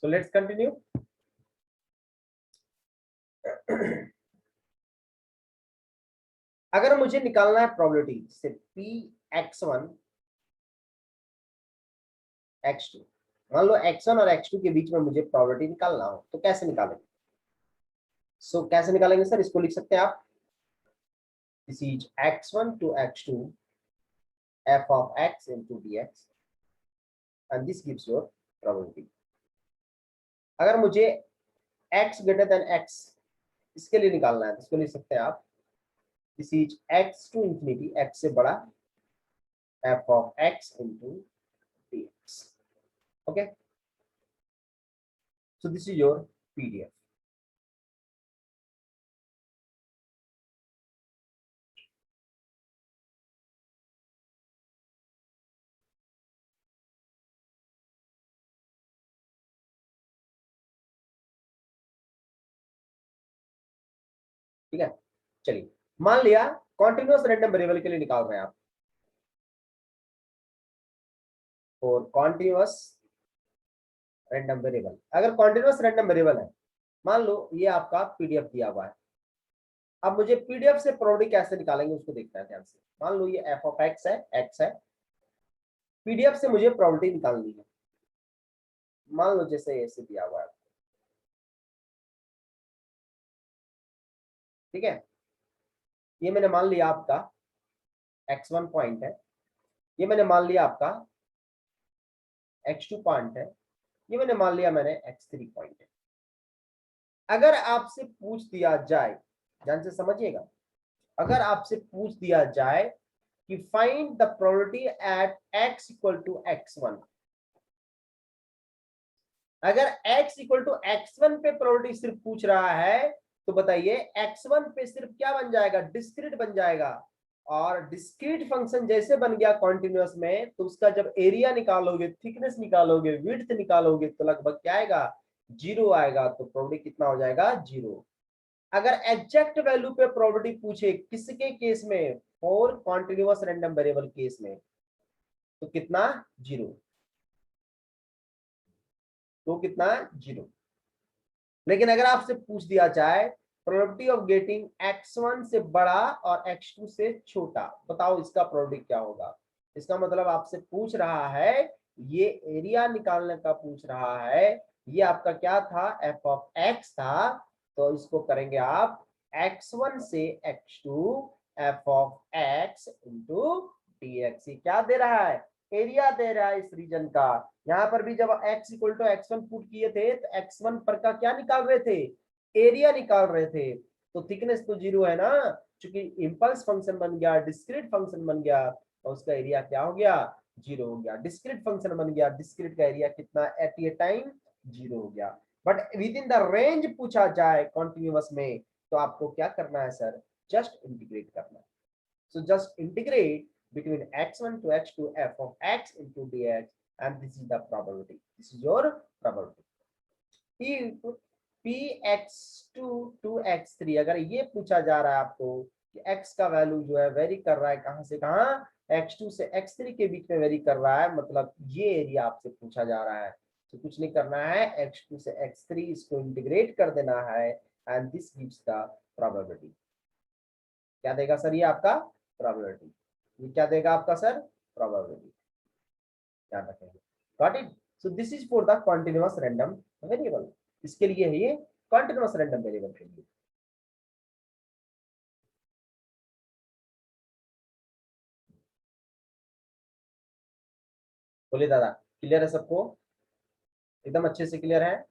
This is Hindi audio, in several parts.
So let's continue. अगर मुझे निकालना है प्रोबेबिलिटी से Px1 x2, मान लो x1 और x2 के बीच में मुझे प्रोबेबिलिटी निकालना हो तो कैसे निकालेंगे? कैसे निकालेंगे सर? इसको लिख सकते हैं आप, this is x1 to x2 f of x into dx and this gives your probability. अगर मुझे x greater than x इसके लिए निकालना है तो इसको लिख सकते हैं आप, this is x to infinity, x से बड़ा, f of x into dx. Okay, so this is your PDF. ठीक है, चलिए मान लिया कॉन्टिन्यूअस रैंडम वेरिएबल के लिए निकाल रहे हैं आप, और कॉन्टिन्यूअस रैंडम वेरिएबल, अगर कॉन्टिन्यूअस रैंडम वेरिएबल है, मान लो ये आपका पीडीएफ दिया हुआ है। अब मुझे पीडीएफ से प्रोबेबिलिटी कैसे निकालेंगे उसको देखना है ध्यान से। मान लो ये f of x है, x है, पीडीएफ से मुझे प्रोबेबिलिटी निकालनी है। मान लो जैसे ऐसे दिया हुआ है, ठीक है, ये मैंने मान लिया आपका x1 पॉइंट है, ये मैंने मान लिया आपका x2 पॉइंट है, ये मैंने मान लिया मैंने x3 पॉइंट है। अगर आपसे पूछ दिया जाए, ध्यान से समझिएगा, अगर आपसे पूछ दिया जाए कि find the probability at x equal to x1, अगर x इक्वल टू x1 पे प्रोबेबिलिटी सिर्फ पूछ रहा है तो बताइए x1 पे सिर्फ क्या बन जाएगा? डिस्क्रीट बन जाएगा। और डिस्क्रीट फंक्शन जैसे बन गया कॉन्टिन्यूअस में, तो उसका जब एरिया निकालोगे, थिकनेस निकालोगे, विड्थ निकालोगे, तो लगभग क्या आएगा? 0 आएगा। तो प्रोबेबिलिटी कितना हो जाएगा? 0। अगर एग्जैक्ट वैल्यू पे प्रोबेबिलिटी पूछे, किसके केस में? For continuous random variable case में, तो कितना? 0। तो कितना? 0। लेकिन अगर आपसे पूछ दिया जाए प्रोबेबिलिटी ऑफ गेटिंग x1 से बड़ा और x2 से छोटा, बताओ इसका प्रोबेबिलिटी क्या होगा? इसका मतलब आपसे पूछ रहा है, ये एरिया निकालने का पूछ रहा है। ये आपका क्या था? f of x था। तो इसको करेंगे आप x1 से x2 f of x into dx। क्या दे रहा है? एरिया दे रहा है इस रीजन का। यहाँ पर भी जब x equal to x1 put किए थे तो x1 पर का क्या निकाल रहे थे? एरिया निकाल रहे थे। तो थिकनेस तो 0 है ना, क्योंकि इंपल्स फंक्शन बन गया, डिस्क्रीट फंक्शन बन गया, और उसका एरिया क्या हो गया? 0 हो गया। डिस्क्रीट फंक्शन बन गया, डिस्क्रीट का एरिया कितना? एट ए टाइम 0 हो गया। But with in the range पूछा जाए कॉन्टिन्यूअस में, तो आपको क्या करना है सर? जस्ट इंटीग्रेट करना है। So just integrate between x1 to x2 f of x into dx, and this is the probability. This is your probability. If px2 to x3, अगर ये पूछा जा रहा है आपको कि x का वैल्यू जो है वेरी कर रहा है कहां से कहां, x2 से x3 के बीच में वेरी कर रहा है, मतलब ये एरिया आपसे पूछा जा रहा है। तो कुछ नहीं करना है, x2 से x3 इसको इंटीग्रेट कर देना है, and this gives the probability. क्या देगा सर? ये आपका प्रोबेबिलिटी। ये क्या देगा आपका सर? प्रोबेबिलिटी। ध्यान रखेंगे। Got it? So this is for the continuous random variable. इसके लिए है ये कॉन्टिन्यूअस रैंडम वेरिएबल के लिए। बोलिए दादा, क्लियर है सबको? एकदम अच्छे से क्लियर है?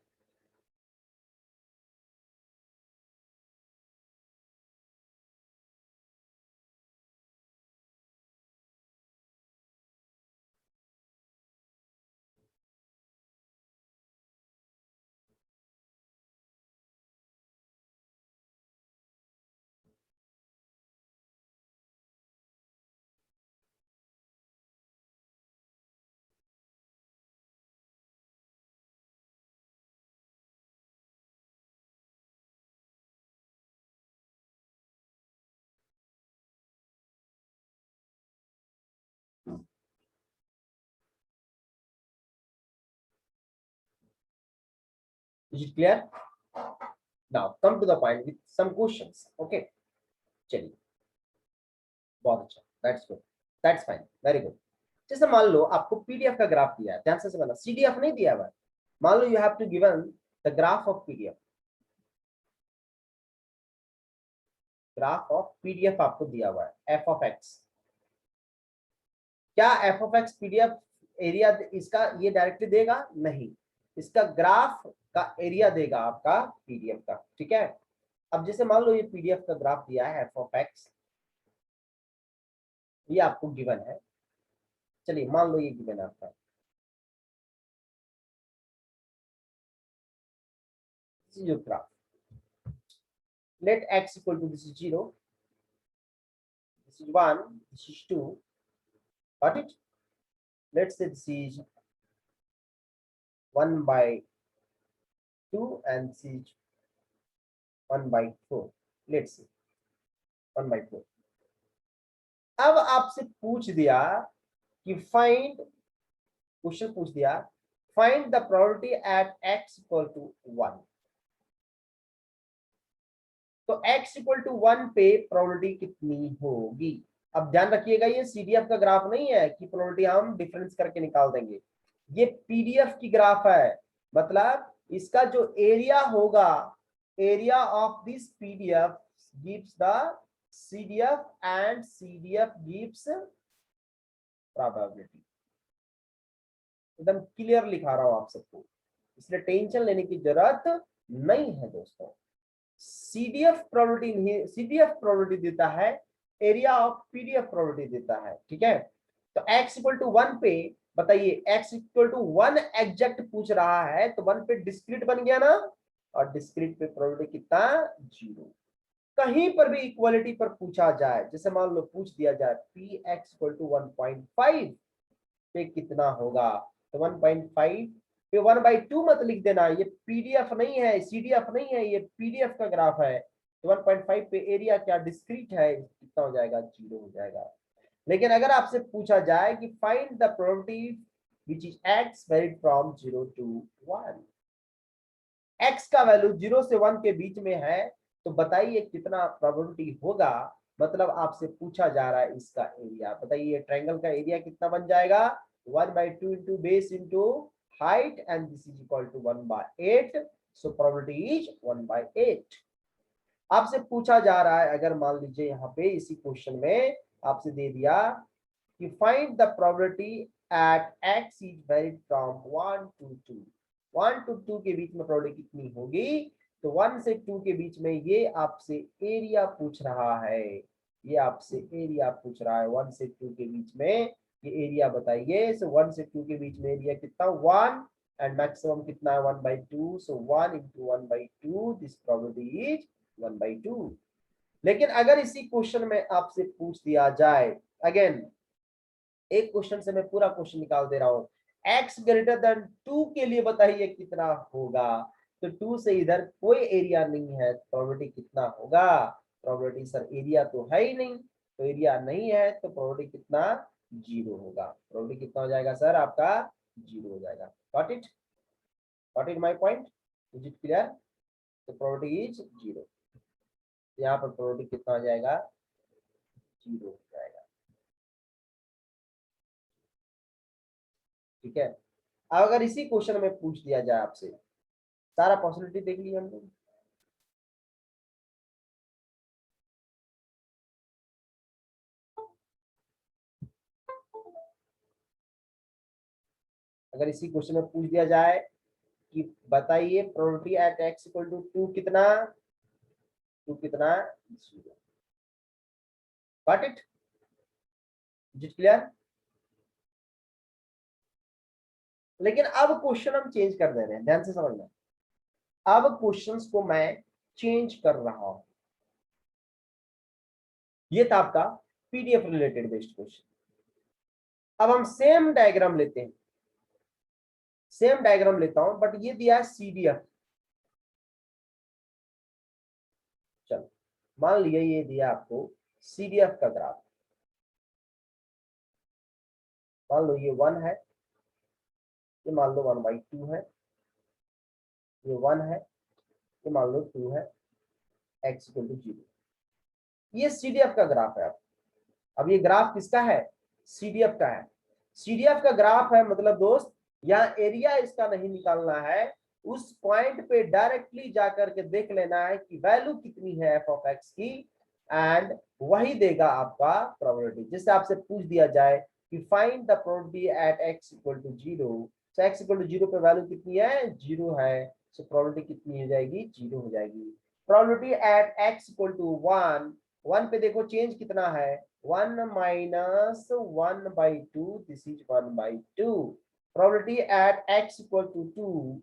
Is it clear? Now come to the point with some questions. Okay, चलिए, बहुत अच्छा, that's good, that's fine, very good. जैसे मान लो आपको पीडीएफ का ग्राफ दिया है, ध्यान से समझना, सीडीएफ नहीं दिया हुआ है। मान लो you have to given the graph of PDF, graph of PDF आपको दिया हुआ है, एफ ऑफ एक्स। क्या f of x PDF area इसका ये डायरेक्टली देगा? नहीं, इसका ग्राफ का एरिया देगा आपका पीडीएफ का, ठीक है। अब जैसे मान लो ये पीडीएफ का ग्राफ दिया है एफ ऑफ एक्स, ये आपको गिवन है। चलिए मान लो ये गिवन है आपका, this is your graph. Let x equal to, this is 0, this is 1, this is 2. Got it? Let's say this is 1 by 2 and this is 1 by 4. Let's see 1 by 4. अब आपसे पूछ दिया कि फाइंड, क्वेश्चन पूछ दिया find the probability at x equal to 1। तो x इक्वल टू 1 पे प्रोबेबिलिटी कितनी होगी? अब ध्यान रखिएगा, ये सीडीएफ का ग्राफ नहीं है कि प्रोबेबिलिटी हम डिफरेंस करके निकाल देंगे। ये पीडीएफ की ग्राफ है, मतलब इसका जो एरिया होगा, area of this PDF gives the CDF and CDF gives probability. एकदम क्लियर लिखा रहा हूं आप सबको, इसलिए टेंशन लेने की जरूरत नहीं है दोस्तों। सीडीएफ प्रोबेबिलिटी नहीं, सीडीएफ प्रोबेबिलिटी देता है, एरिया ऑफ पीडीएफ प्रोबेबिलिटी देता है, ठीक है। तो x इक्वल टू 1 पे बताइए, x इक्वल टू 1 एग्जैक्ट पूछ रहा है, तो 1 पे डिस्क्रीट बन गया ना, और डिस्क्रीट पे प्रोबेबिलिटी कितना? 0। कहीं पर भी इक्वालिटी पर पूछा जाए, जैसे मान लो पूछ दिया जाए px इक्वल टू 1.5 पे कितना होगा, तो 1.5 पे 1/2 मत लिख देना, ये पीडीएफ नहीं है, सीडीएफ नहीं है, ये पीडीएफ का ग्राफ है। तो 1.5 पे एरिया क्या डिस्क्रीट है, कितना हो जाएगा? 0 हो जाएगा। लेकिन अगर आपसे पूछा जाए कि find the probability which is x varied from 0 to 1, x का वैल्यू 0 से 1 के बीच में है, तो बताइए कितना प्रोबेबिलिटी होगा। मतलब आपसे पूछा जा रहा है इसका एरिया, बताइए ट्रायंगल का एरिया कितना बन जाएगा? 1/2 into base into height and this is equal to 1/8, so probability is 1/8। आपसे पूछा जा रहा है, अगर मान लीजिए यहाँ पे इसी क्वेश्चन में आपसे दे दिया कि find the probability at x is varied from 1 to 2, 1 to 2 के बीच में प्रोबेबिलिटी कितनी होगी? तो 1 से 2 के बीच में ये आपसे एरिया पूछ रहा है, ये आपसे एरिया पूछ रहा है 1 से 2 के बीच में, ये एरिया बताइए। सो 1 से 2 के बीच में एरिया कितना? 1, एंड मैक्सिमम कितना है? 1/2, सो 1 into 1/2, दिस प्रोबेबिलिटी इज 1/2। लेकिन अगर इसी क्वेश्चन में आपसे पूछ दिया जाए, अगेन एक क्वेश्चन से मैं पूरा क्वेश्चन निकाल दे रहा हूं, x ग्रेटर देन 2 के लिए बताइए कितना होगा। तो 2 से इधर कोई एरिया नहीं है, प्रोबेबिलिटी कितना होगा? प्रोबेबिलिटी सर एरिया तो है ही नहीं, तो एरिया नहीं है तो प्रोबेबिलिटी कितना? 0 होगा। प्रोबेबिलिटी कितना हो जाएगा सर आपका? 0 हो जाएगा। Got it? Got it my point? Is it clear? तो प्रोबेबिलिटी इज 0, यहाँ पर प्रोबेबिलिटी कितना हो जाएगा? 0 हो जाएगा, ठीक है। अब अगर इसी क्वेश्चन में पूछ दिया जाए आपसे, सारा पॉसिबिलिटी देख लिया हम लोग, अगर इसी क्वेश्चन में पूछ दिया जाए कि बताइए probability at x equal to 2 कितना? 2 कितना? 0। Got it? Is it clear? लेकिन अब क्वेश्चन हम चेंज कर दे रहे हैं, ध्यान से समझना। अब क्वेश्चंस को मैं चेंज कर रहा हूं। ये था आपका पीडीएफ रिलेटेड बेस्ड क्वेश्चन। अब हम सेम डायग्राम लेते हैं, सेम डायग्राम लेता हूं, बट ये दिया है सीडीएफ। चलो मान लिया ये दिया आपको सीडीएफ का ग्राफ, मान लो ये 1 है, ये मान लो 1/2 है, ये 1 है, ये मान लो 2 है, x इक्वल टू 0। ये CDF का ग्राफ है। अब ये ग्राफ किसका है? CDF का है। CDF का ग्राफ है मतलब दोस्त यहाँ एरिया इसका नहीं निकालना है, उस पॉइंट पे डायरेक्टली जाकर के देख लेना है कि वैल्यू कितनी है f ऑफ x की, एंड वही देगा आपका प्रोबेबिलिटी। जैसे आपसे पूछ दिया जाए कि find the probability at x equal to 0, तो x इक्वल टू 0 पे वैल्यू कितनी है? 0 है, तो प्रोबेबिलिटी कितनी हो जाएगी? 0 हो जाएगी। Probability at x equal to 1, 1 पे देखो चेंज कितना है? 1 minus 1/2, this is 1/2। Probability at x equal to 2,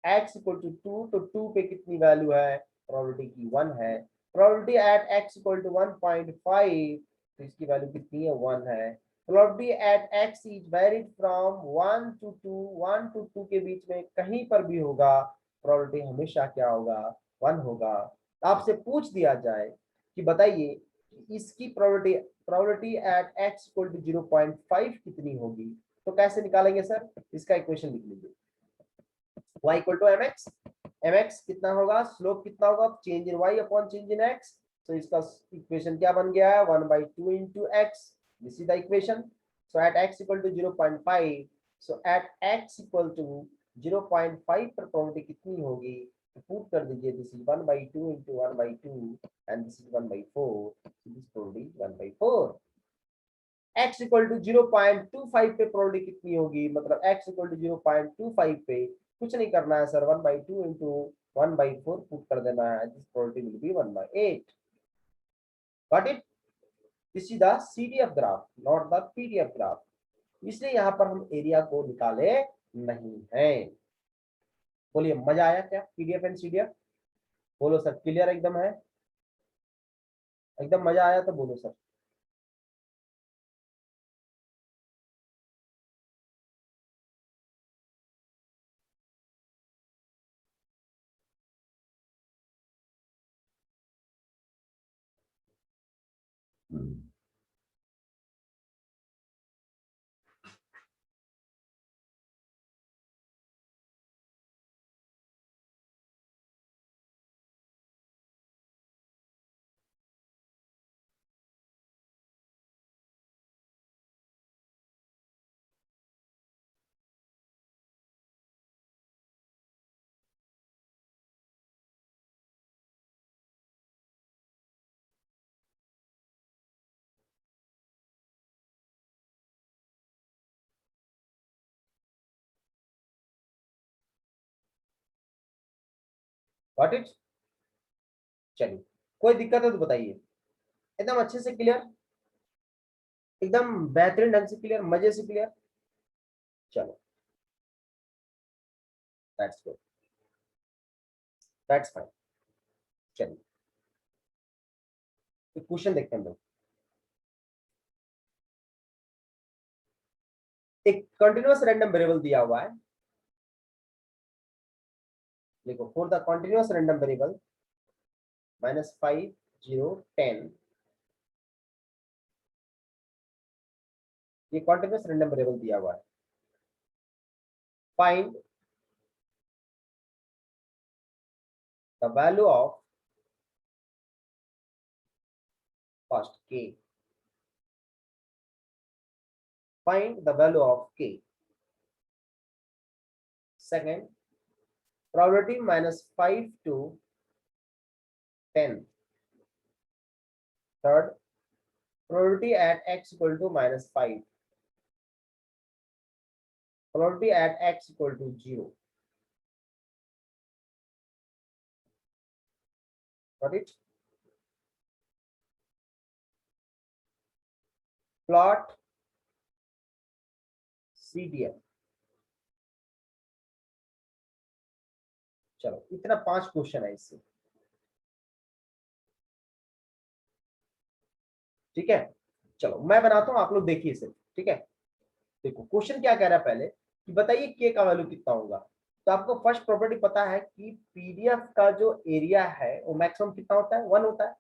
x equal to 2, तो 2 पे कितनी वैल्यू है? प्रोबेबिलिटी की 1 है। Probability at x equal to 1.5, तो इसकी वैल्यू कितनी है? 1 है। Probability at x is varied from 1 to 2, 1 to 2 के बीच में कहीं पर भी होगा, प्रोबेबिलिटी हमेशा क्या होगा? 1 होगा। आपसे पूछ दिया जाए कि बताइए इसकी probability at x equal to 0.5 कितनी होगी, तो कैसे निकालेंगे सर? इसका इक्वेशन लिख लीजिए, y equal to mx, mx कितना होगा? स्लोप कितना होगा? Change in y upon change in x। तो इसका इक्वेशन क्या बन गया है? 1/2 into x, this is the equation. So at x equal to 0.5, so at x equal to 0.5 पर प्रोबेबिलिटी कितनी होगी? तो पुट कर दीजिए, this is 1/2 into 1/2 and this is 1/4, this probability 1/4। x equal to 0.25 पे प्रोबेबिलिटी कितनी होगी? मतलब x इक्वल टू 0.25 पे कुछ नहीं करना है सर, 1/2 इंटू 1/4 पुट कर देना है, this probability will be 1/8। Got it? This is the CDF graph, not the PDF graph, इसलिए यहाँ पर हम एरिया को निकाले नहीं है। बोलिए मजा आया क्या PDF एंड CDF? बोलो सर क्लियर एकदम है? एकदम मजा आया तो बोलो सर। Got it? चलिए कोई दिक्कत है तो बताइए। एकदम अच्छे से क्लियर, एकदम बेहतरीन ढंग से क्लियर, मजे से क्लियर। चलो दैट्स गुड, दैट्स फाइन। चलिए एक क्वेश्चन देखते हैं हम लोग। एक कंटिन्यूअस रैंडम वेरिएबल दिया हुआ है, देखो for the continuous random variable -5 0 10, ये कंटिन्यूअस रैंडम वेरिएबल दिया हुआ है। Find the value of first k, find the value of k, second probability -5 to 10, third probability at x equal to -5, probability at x equal to 0. Got it? Plot CDF। चलो इतना 5 क्वेश्चन है इससे, ठीक है। चलो मैं बनाता हूं, आप लोग देखिए इसे, ठीक है। देखो क्वेश्चन क्या कह रहा है पहले कि बताइए k का वैल्यू कितना होगा। तो आपको फर्स्ट प्रॉपर्टी पता है कि PDF का जो एरिया है वो मैक्सिमम कितना होता है? 1 होता है।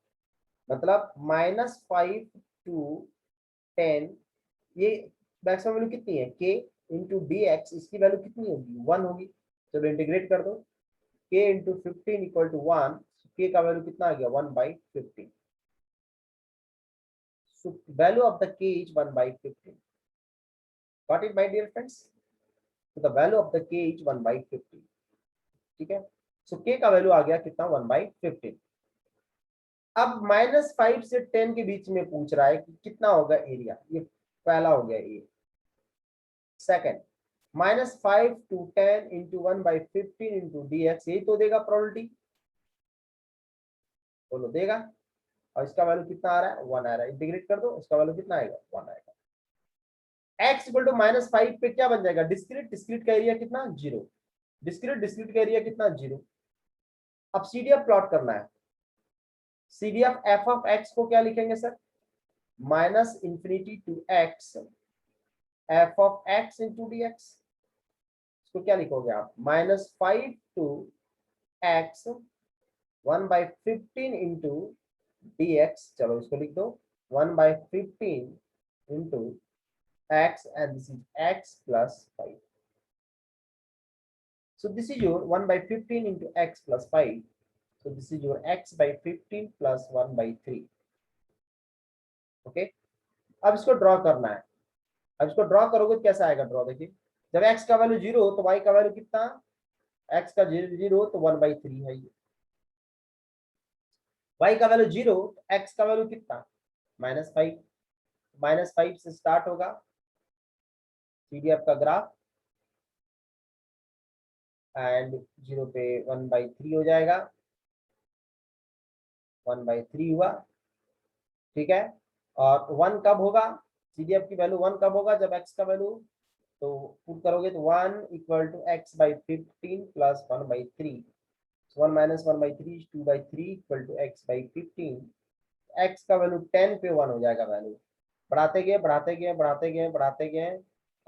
मतलब -5 to 10, ये मैक्सिमम वैल्यू कितनी है? k इंटू dx, इसकी वैल्यू कितनी होगी? 1 होगी। चलो इंटीग्रेट कर दो, k into 15 equal to 1, k का वैल्यू कितना आ गया 1/15, so value of the k is 1/15. Got it my dear friends? So the value of the k is 1/15. ठीक है, सो k का वैल्यू आ गया कितना 1/15। अब -5 से 10 के बीच में पूछ रहा है कि कितना होगा एरिया, ये पहला हो गया ए। Second, -5 to 10 into 1/15 into dx, यही तो देगा प्रोबेबिलिटी, बोलो देगा। और इसका वैल्यू कितना आ रहा है 1 आ रहा है, इंटीग्रेट कर दो, इसका वैल्यू कितना आएगा 1 आएगा। x इक्वल टू -5 पे क्या बन जाएगा, डिस्क्रीट, डिस्क्रीट का एरिया कितना 0, डिस्क्रीट, डिस्क्रीट का एरिया कितना 0। अब सीडीएफ प्लॉट करना है, सीडीएफ एफ ऑफ एक्स को क्या लिखेंगे sir, -∞ to x F of x into D X, इसको क्या लिखोगे आप, -5 टू x 1/15 इंटू dx, चलो इसको लिख दो 1/15 into x and this is x plus 5. So this is your 1/15 into x plus 5. So this is your x by 15 plus 1/3. Okay, अब इसको ड्रॉ करना है। अब इसको ड्रॉ करोगे तो कैसा आएगा ड्रॉ, देखिए जब x का वैल्यू 0 तो y का वैल्यू कितना, x का 0 तो 1/3 है ये, y का वैल्यू 0 तो x का वैल्यू कितना -5, -5 से स्टार्ट होगा पीडीएफ का ग्राफ एंड 0 पे 1/3 हो जाएगा, 1/3 हुआ, ठीक है। और 1 कब होगा, सीडीएफ की वैल्यू 1 कब होगा, जब x का वैल्यू, तो पुट करोगे तो 1 equal to x/15 plus 1/3, 1 minus 1/3 is 2/3 equal to x/15, x का वैल्यू 10 पे 1 हो जाएगा वैल्यू, बढ़ाते गए बढ़ाते गए बढ़ाते गए बढ़ाते गए,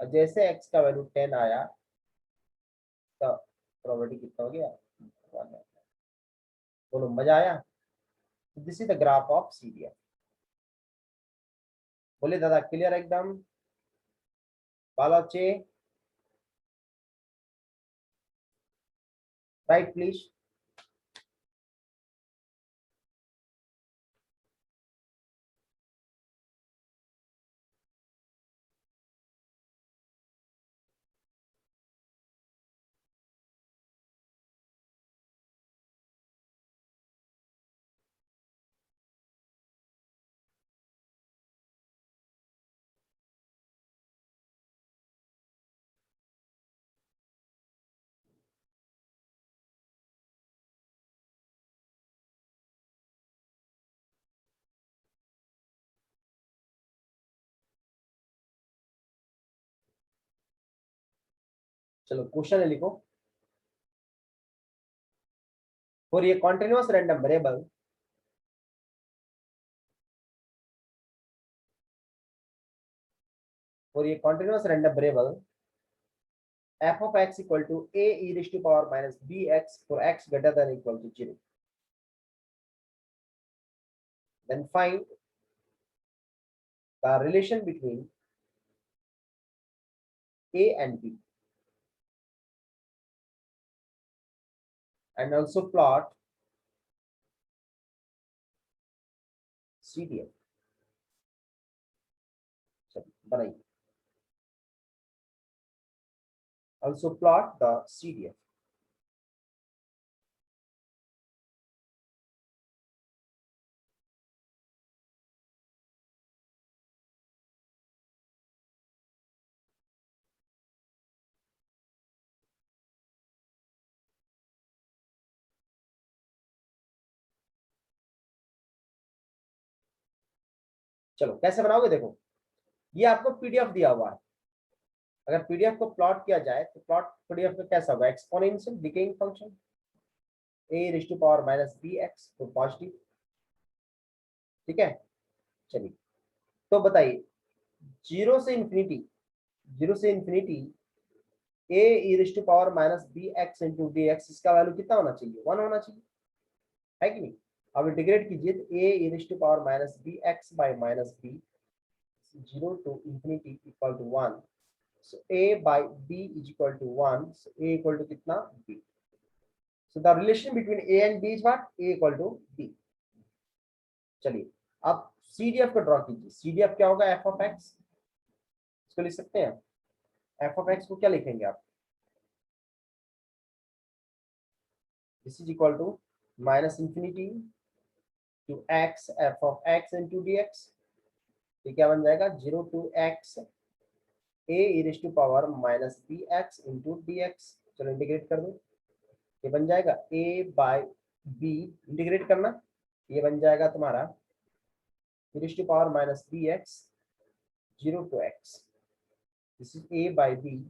और जैसे x का वैल्यू 10 आया तो प्रोबेबिलिटी कितना हो गया 1। बोलो मजा आया। This is the graph of CDF. बोले दादा क्लियर एकदम, बालाचे राइट प्लीज। चलो क्वेश्चन लिखो, फॉर ये continuous random variable for a continuous random variable f of x equal to a e raised to power minus bx for x greater than or equal to 0. Then find the relation between a and b and also plot CDF. बनाइए, also plot the CDF. चलो कैसे बनाओगे, देखो ये आपको पीडीएफ दिया हुआ है, अगर पीडीएफ को प्लॉट किया जाए तो प्लॉट पीडीएफ में कैसा होगा, exponential decaying function a raised to power minus bx तो पॉजिटिव, ठीक है। चलिए तो बताइए 0 से इंफिनिटी, 0 से infinity a e raised to power minus bx into dx, इसका वैल्यू कितना होना चाहिए 1 होना चाहिए, है कि नहीं। अब इंटीग्रेट कीजिए तो a e raised to power minus bx by minus b 0 to infinity equal to 1, So a by b is equal to 1. So a equal to कितना b. So the relation between a and b is what? A equal to b. चलिए अब CDF को ड्रॉ कीजिए. CDF क्या होगा? f of x. इसको लिख सकते हैं. f of x को क्या लिखेंगे आप? This is equal to minus infinity to x f of x into dx. ये क्या बन जाएगा? 0 to x a e raised to power minus bx into dx. चलो इंटीग्रेट कर दो. ये बन जाएगा a by b. इंटीग्रेट करना. ये बन जाएगा तुम्हारा e raised to power minus bx 0 to x. This is a by b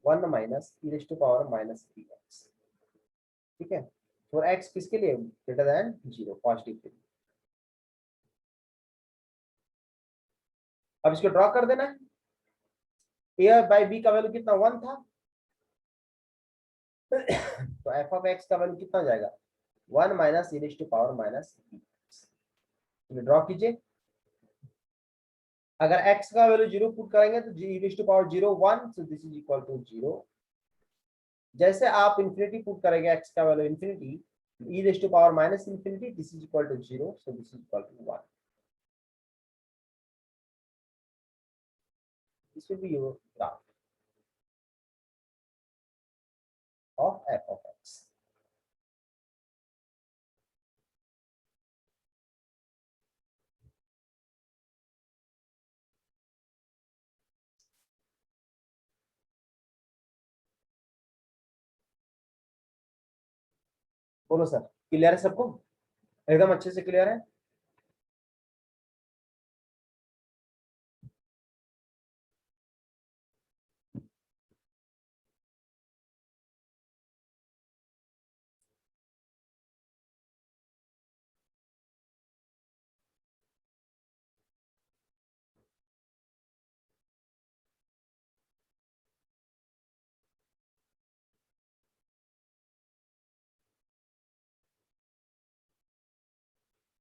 1 minus e raised to power minus bx. ठीक है. फॉर x किसके लिए? ग्रेटर देन 0, पॉजिटिव के लिए. अब इसको ड्रॉ कर देना है. a by b का वैल्यू कितना? 1 था. तो f of x का वैल्यू कितना हो जाएगा? 1 minus e raised to power minus bx. Draw कीजिए. अगर x का वैल्यू 0 पुट करेंगे तो e raised to power 0 1. So this is equal to 0. जैसे आप इंफिनिटी पुट करेंगे x का value infinity, e raised to power minus infinity, this is equal to 0, so this is equal to 1. This will be your graph of f of x. बोलो सर, क्लियर है सबको? एकदम अच्छे से क्लियर है?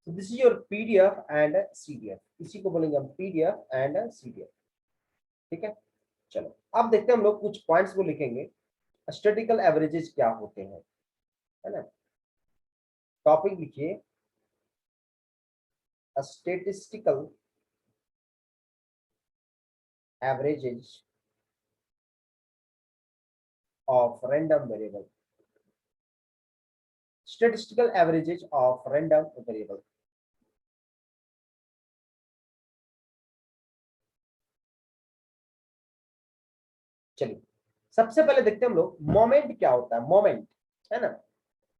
So this is your PDF and CDF. इसी को बोलेंगे हम PDF and CDF. ठीक है. चलो अब देखते हैं हम लोग कुछ पॉइंट्स को लिखेंगे. स्टैटिस्टिकल एवरेजेस क्या होते हैं, है ना. टॉपिक लिखिए statistical averages of random variable. Statistical averages of random variable. चलिए सबसे पहले देखते हैं हम लोग मोमेंट क्या होता है. मोमेंट है ना,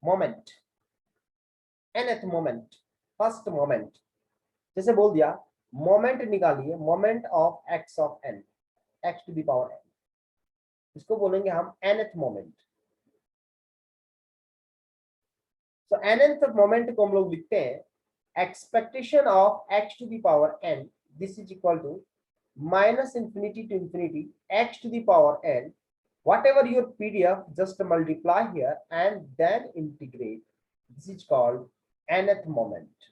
moment, nth moment, first moment. जैसे बोल दिया मोमेंट निकालिए, moment of x of n, x to the power n. इसको बोलेंगे हम nth मोमेंट. तो nth मोमेंट को हम लोग लिखते हैं expectation of x to the power n. This is equal to minus infinity to infinity x to the power n. Whatever your PDF, just multiply here and then integrate. This is called nth moment.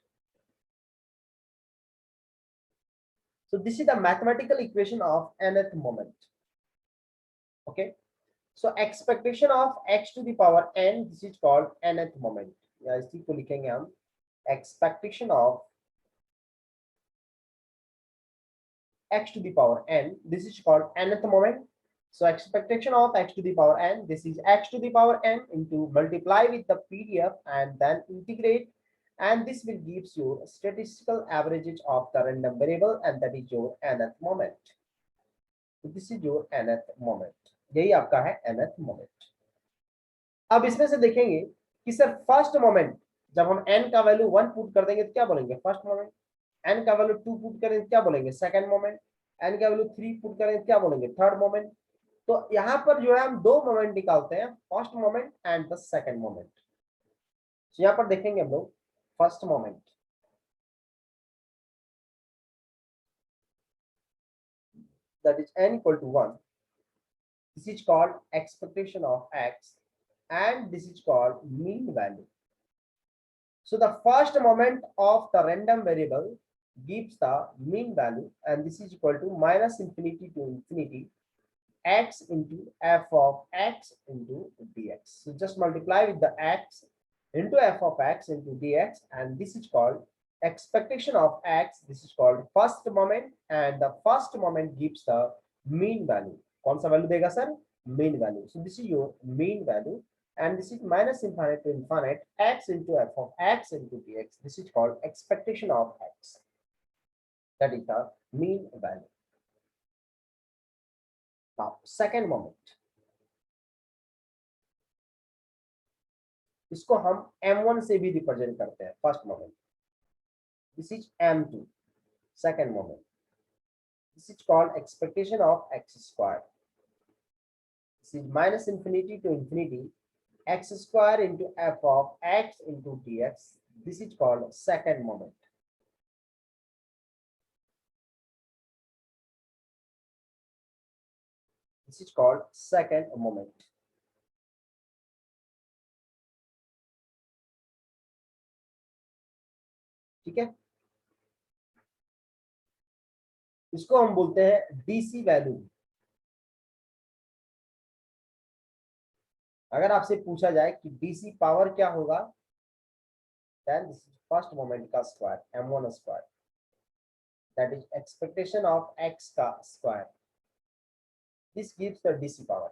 So this is the mathematical equation of nth moment. Okay, so expectation of x to the power n, this is called nth moment. या इसी को लिखेंगे हम expectation of x to the power n, this is called nth moment. So expectation of x to the power n, this is x to the power n into multiply with the PDF and then integrate, and this will gives you statistical averages of the random variable, and that is your nth moment. So this is your nth moment. यही आपका है nth moment. अब इसमें से देखेंगे कि सर फर्स्ट मोमेंट जब हम n का वैल्यू 1 पुट कर देंगे तो क्या बोलेंगे? First moment. n का वैल्यू 2 पुट करें तो क्या बोलेंगे? Second moment. n का वैल्यू 3 पुट करें तो क्या बोलेंगे? Third moment. तो यहाँ पर जो है हम दो मोमेंट निकालते हैं, first moment and the second moment. तो यहाँ पर देखेंगे हम लोग first moment. that is n equal to 1. This is called expectation of x and this is called mean value. So the first moment of the random variable gives the mean value, and this is equal to minus infinity to infinity x into f of x into dx. So just multiply with the x into f of x into dx, and this is called expectation of x. This is called first moment, and the first moment gives the mean value. कौन सा वैल्यू देगा sir? mean value. So this is your mean value, and this is minus infinite to infinite x into f of x into dx. This is called expectation of x. That is the mean value. Now second moment, इसको हम m1 से भी रिप्रेजेंट करते हैं. First moment, this is m2. second moment, this is called expectation of x square. This is minus infinity to infinity x square into f of x into dx. This is called second moment. This is called second moment. ठीक है, इसको हम बोलते हैं डीसी वैल्यू. अगर आपसे पूछा जाए कि डीसी पावर क्या होगा, then this is first moment का square m1 square, that is expectation of x का square. This gives the DC power.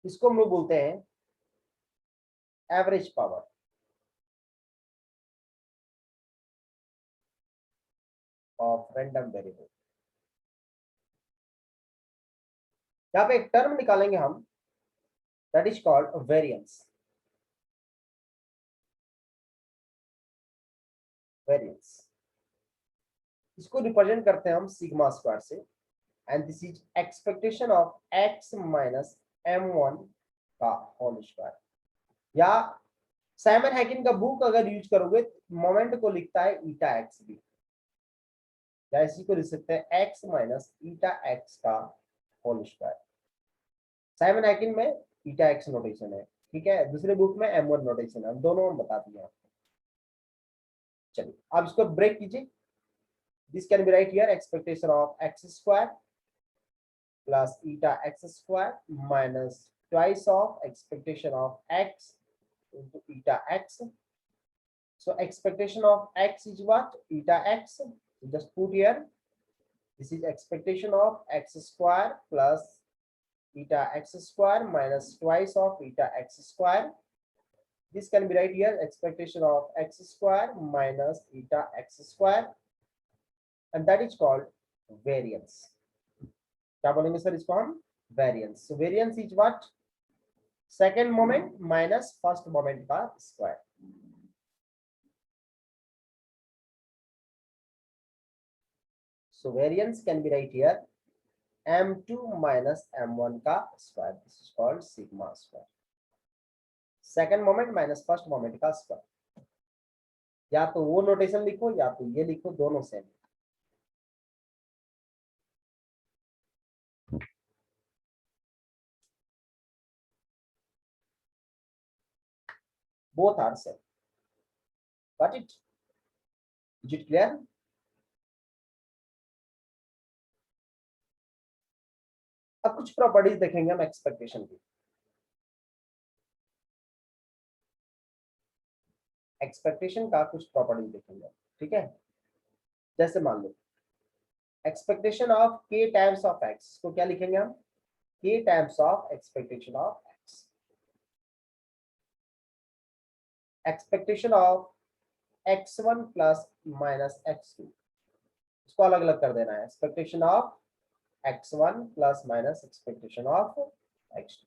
इसको हम लोग बोलते हैं average power. Of random variable. यहाँ पे एक टर्म निकालेंगे हम, that is called variance. Variance इसको रिप्रेजेंट करते हैं हम सिग्मा स्क्वायर से, and this is expectation of x minus m1 का होल स्क्वायर. या साइमन हैकिन का बुक अगर यूज करोगे, मोमेंट को लिखता है ईटा एक्स भी, या इसी को लिख सकते हैं x माइनस ईटा एक्स का होल स्क्वायर. साइमन हैकिन में ईटा एक्स नोटेशन है, ठीक है, दूसरे बुक में m1 नोटेशन है, दोनों हम बता दिए आपको. चलिए अब इसको ब्रेक कीजिए. This can be write here expectation of x square plus eta x square minus twice of expectation of x into eta x. So expectation of x is what? Eta x. So just put here, this is expectation of x square plus eta x square minus twice of eta x square. This can be right here, expectation of x square minus eta x square, and that is called variance. क्या बोलेंगे सर इसको हम? variance. So variance is what? second moment minus first moment का square. So variance can be right here, m2 minus m1 का square. This is called sigma square. second moment minus first moment का square. या तो वो नोटेशन लिखो या तो ये लिखो, दोनों same. both are same. Got it? Is it clear? अब कुछ प्रॉपर्टीज देखेंगे हम एक्सपेक्टेशन की. एक्सपेक्टेशन का कुछ प्रॉपर्टीज देखेंगे, ठीक है. जैसे मान लो expectation of k times of x को क्या लिखेंगे हम? k times of expectation of x. Expectation of x1 plus minus x2, इसको अलग अलग कर देना है. Expectation of x1 plus minus expectation of x2.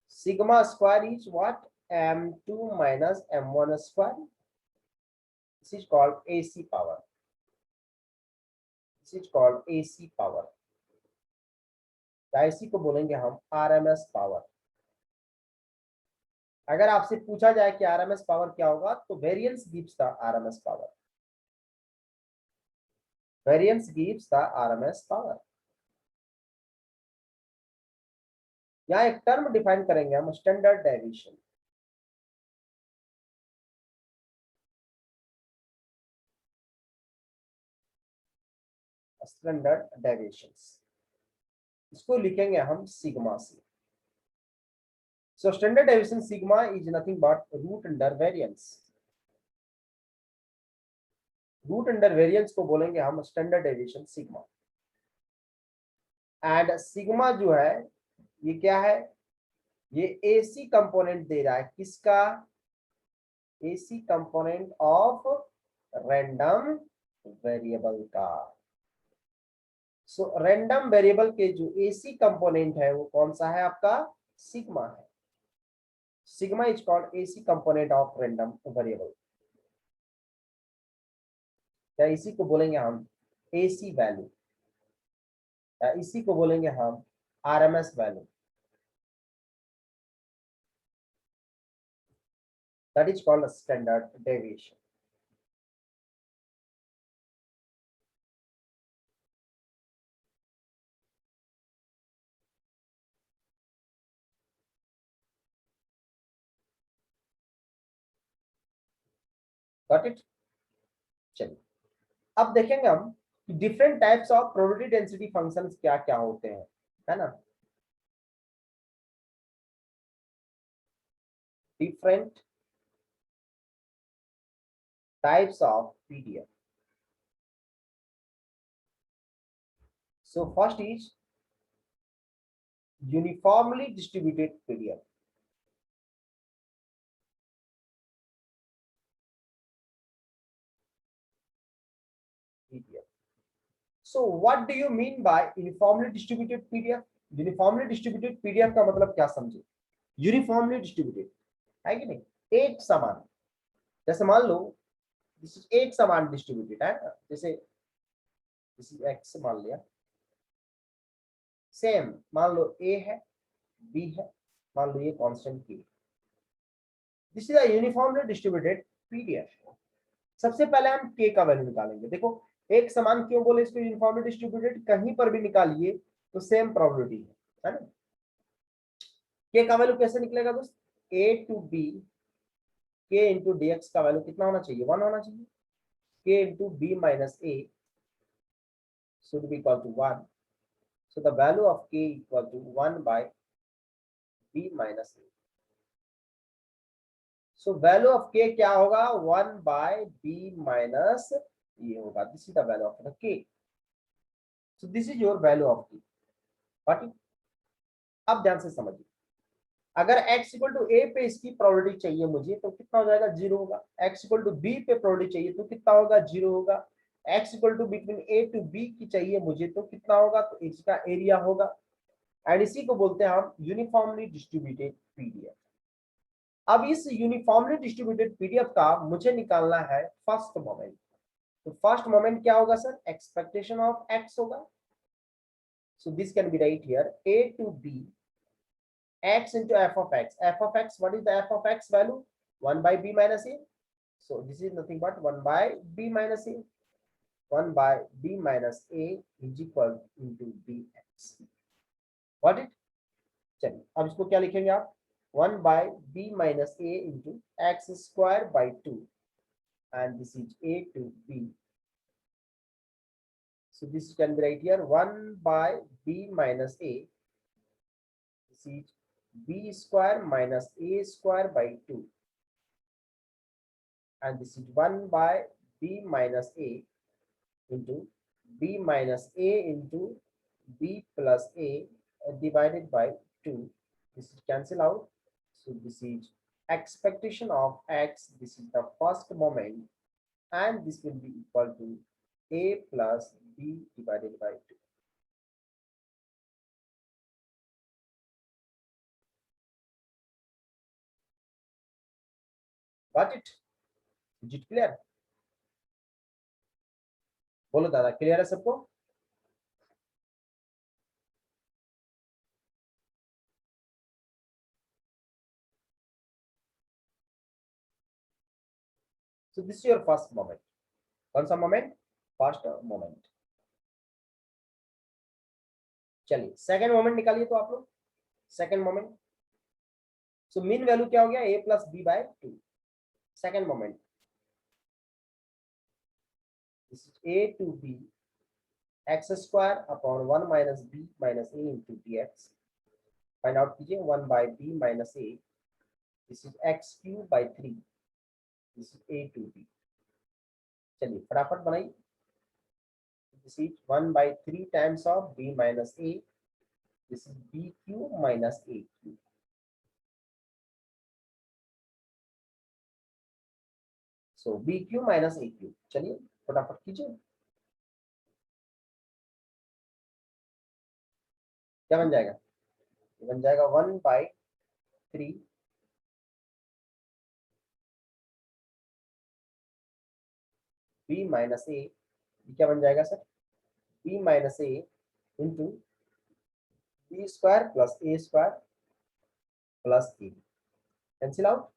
Sigma square is what? m2 minus m1 square. This is called AC power. This is called AC power. AC को बोलेंगे हम RMS पावर. अगर आपसे पूछा जाए कि RMS पावर क्या होगा, तो variance gives the RMS power. Variance gives the RMS power. यहाँ एक टर्म डिफाइन करेंगे हम, स्टैंडर्ड डेविएशन. स्टैंडर्ड डेविएशंस, इसको लिखेंगे हम सिग्मा से। So standard deviation sigma is nothing but root under variance. Root under variance को बोलेंगे हम standard deviation sigma. And sigma जो है ये क्या है, ये एसी कंपोनेंट दे रहा है, किसका, AC component of random variable का। सो रैंडम वेरिएबल के जो एसी कंपोनेंट है वो कौन सा है आपका, सिग्मा है। Sigma is called AC component of random variable, या इसी को बोलेंगे हम एसी वैल्यू, या इसी को बोलेंगे हम RMS value, that is called standard deviation. Got it. चलिए अब देखेंगे हम कि different types of probability density functions क्या क्या होते हैं, है ना। Different types of PDF. So first is uniformly distributed PDF. So what do you mean by uniformly distributed PDF? Uniformly distributed PDF का मतलब क्या समझे, यूनिफॉर्मली डिस्ट्रीब्यूटेड है कि नहीं, एक समान। जैसे मान लो दिस इज एक समान डिस्ट्रीब्यूटेड है, जैसे दिस इज एक्स मान लिया, सेम मान लो ए है बी है, मान लो ये कांस्टेंट के, this is a uniformly distributed PDF. सबसे पहले हम के का वैल्यू निकालेंगे। देखो एक समान क्यों बोले इसको यूनिफॉर्मली डिस्ट्रीब्यूटेड, कहीं पर भी निकालिए तो सेम प्रोबेबिलिटी है ना। के का वैल्यू कैसे निकलेगा दोस्त, A to B K into D X का वैल्यू कितना होना चाहिए, 1 होना चाहिए। K into B minus A should be equal to 1. So the value of k equal to 1 by b minus a. So value of k क्या होगा, 1 by b minus ये होगा, this is the value of the k. So this is your value of k. Got it? अब ध्यान से समझिए, अगर x इक्वल टू ए पे इसकी प्रोबेबिलिटी चाहिए मुझे तो कितना हो जाएगा, 0 होगा। x इक्वल टू बी पे प्रोबेबिलिटी चाहिए तो कितना होगा, 0 होगा। x equal to between A to B की चाहिए मुझे तो कितना होगा, तो इसका एरिया होगा। एंड इसी को बोलते हैं हम यूनिफॉर्मली डिस्ट्रीब्यूटेड पीडीएफ। अब इस यूनिफॉर्मली डिस्ट्रीब्यूटेड पीडीएफ का मुझे निकालना है फर्स्ट मोमेंट। तो फर्स्ट मोमेंट क्या होगा सर, एक्सपेक्टेशन ऑफ एक्स होगा। So this can be write here A to B x into f of x. F of x, what is the f of x value, 1 by b minus a. So this is nothing but 1 by b minus a. 1 by b minus a is equal into bx. Got it? चलिए अब इसको क्या लिखेंगे आप, 1 by b minus a into x square by 2, and this is a to b. So this can be right here 1 by b minus a. This is b square minus a square by 2, and this is 1 by b minus a into b minus a into b plus a divided by 2. This is cancel out. So this is expectation of x, this is the first moment, and this will be equal to a plus b divided by 2. Got it? Is it clear? बोलो दादा, क्लियर है सबको? So this is your first moment. कौन सा मोमेंट, फर्स्ट मोमेंट। चलिए सेकंड मोमेंट निकालिए तो आप लोग, second moment. So mean value क्या हो गया, a plus B by 2। Second moment, this is a to b X square upon 1 minus B minus A into D X. Find out कीजिए 1 by B minus A, this is X cube by 3, this is A to B. चलिए फटाफट बनाइए। This is 1 by 3 times of b minus a. This is b cube minus a cube. So b cube minus a cube. चलिए फटाफट कीजिए। क्या बन जाएगा? बन जाएगा 1 by 3 b minus a। क्या बन जाएगा sir? b minus a into b square plus a square plus a. Cancel out.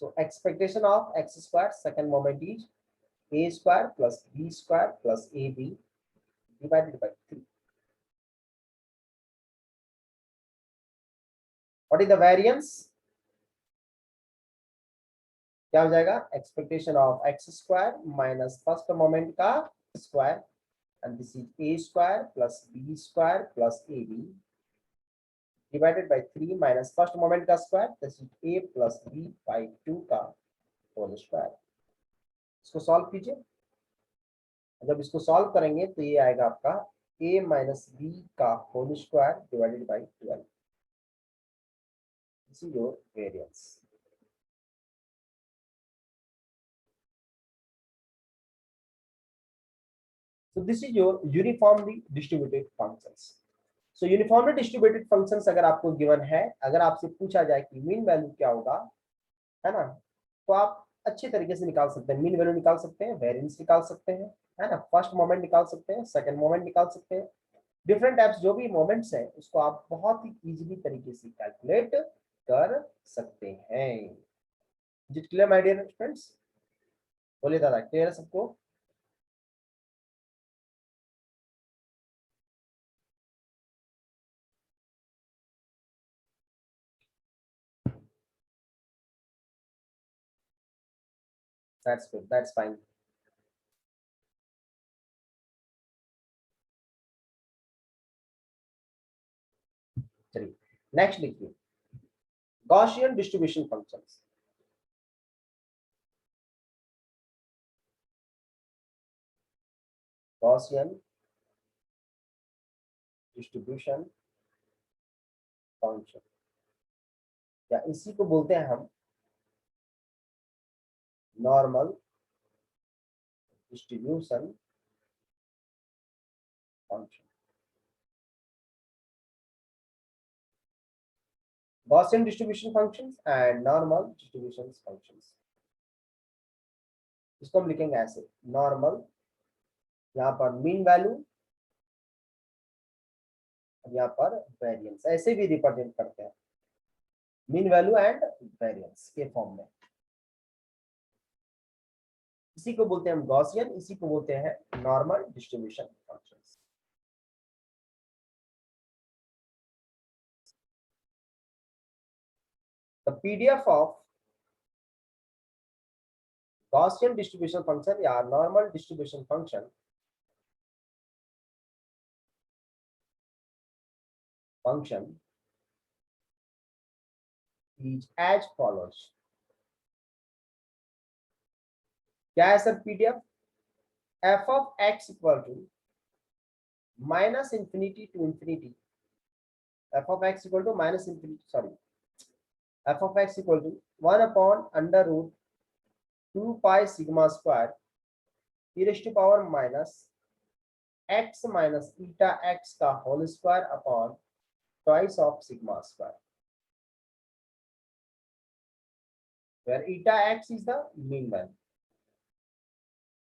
So expectation of x square second moment is a square plus b square plus ab divided by 3. What is the variance? क्या हो जाएगा? Expectation of x square minus first moment का square and this is a square plus b square plus a b divided by 3 minus first moment का square, this is a plus B by 2 का होल स्क्वायर। इसको सॉल्व कीजिए। जब इसको सॉल्व करेंगे तो ये आएगा आपका a माइनस बी का whole square divided by 12। This is your variance. So this is your uniformly distributed functions. So uniformly distributed functions अगर आपको गिवन है, अगर आपसे पूछा जाए कि मीन वैल्यू क्या होगा, है ना, तो आप अच्छे तरीके से निकाल सकते हैं। मीन वैल्यू निकाल सकते हैं, वेरिएंस निकाल सकते हैं, है ना, फर्स्ट मोमेंट निकाल सकते हैं, सेकंड मोमेंट निकाल सकते हैं। डिफरेंट टाइप्स जो भी मोमेंट्स हैं उसको आप बहुत ही इजीली तरीके से कैलकुलेट कर सकते हैं। Is it clear my dear friends? बोलिए दादा, क्लियर है सबको? That's good, that's fine. चलिए नेक्स्ट लिखिए, Gaussian distribution functions. Gaussian distribution function, या इसी को बोलते हैं हम normal distribution function. Gaussian distribution functions and normal distribution functions। इसको हम लिखेंगे ऐसे, नॉर्मल, यहाँ पर मीन वैल्यू, यहाँ पर वेरिएंस, ऐसे भी रिप्रेजेंट करते हैं, मीन वैल्यू एंड वेरिएंस के फॉर्म में। इसी को बोलते हैं हम गॉसियन, इसी को बोलते हैं normal distribution functions. The PDF of Gaussian distribution function या normal distribution function is as follows। क्या है sir PDF? f of x equal to minus infinity to infinity, f of x equal to minus infinity, sorry, f of x equal to 1 upon under root 2 pi sigma square e raised to power minus x minus eta x का whole square upon twice of sigma square, where eta x is the mean value।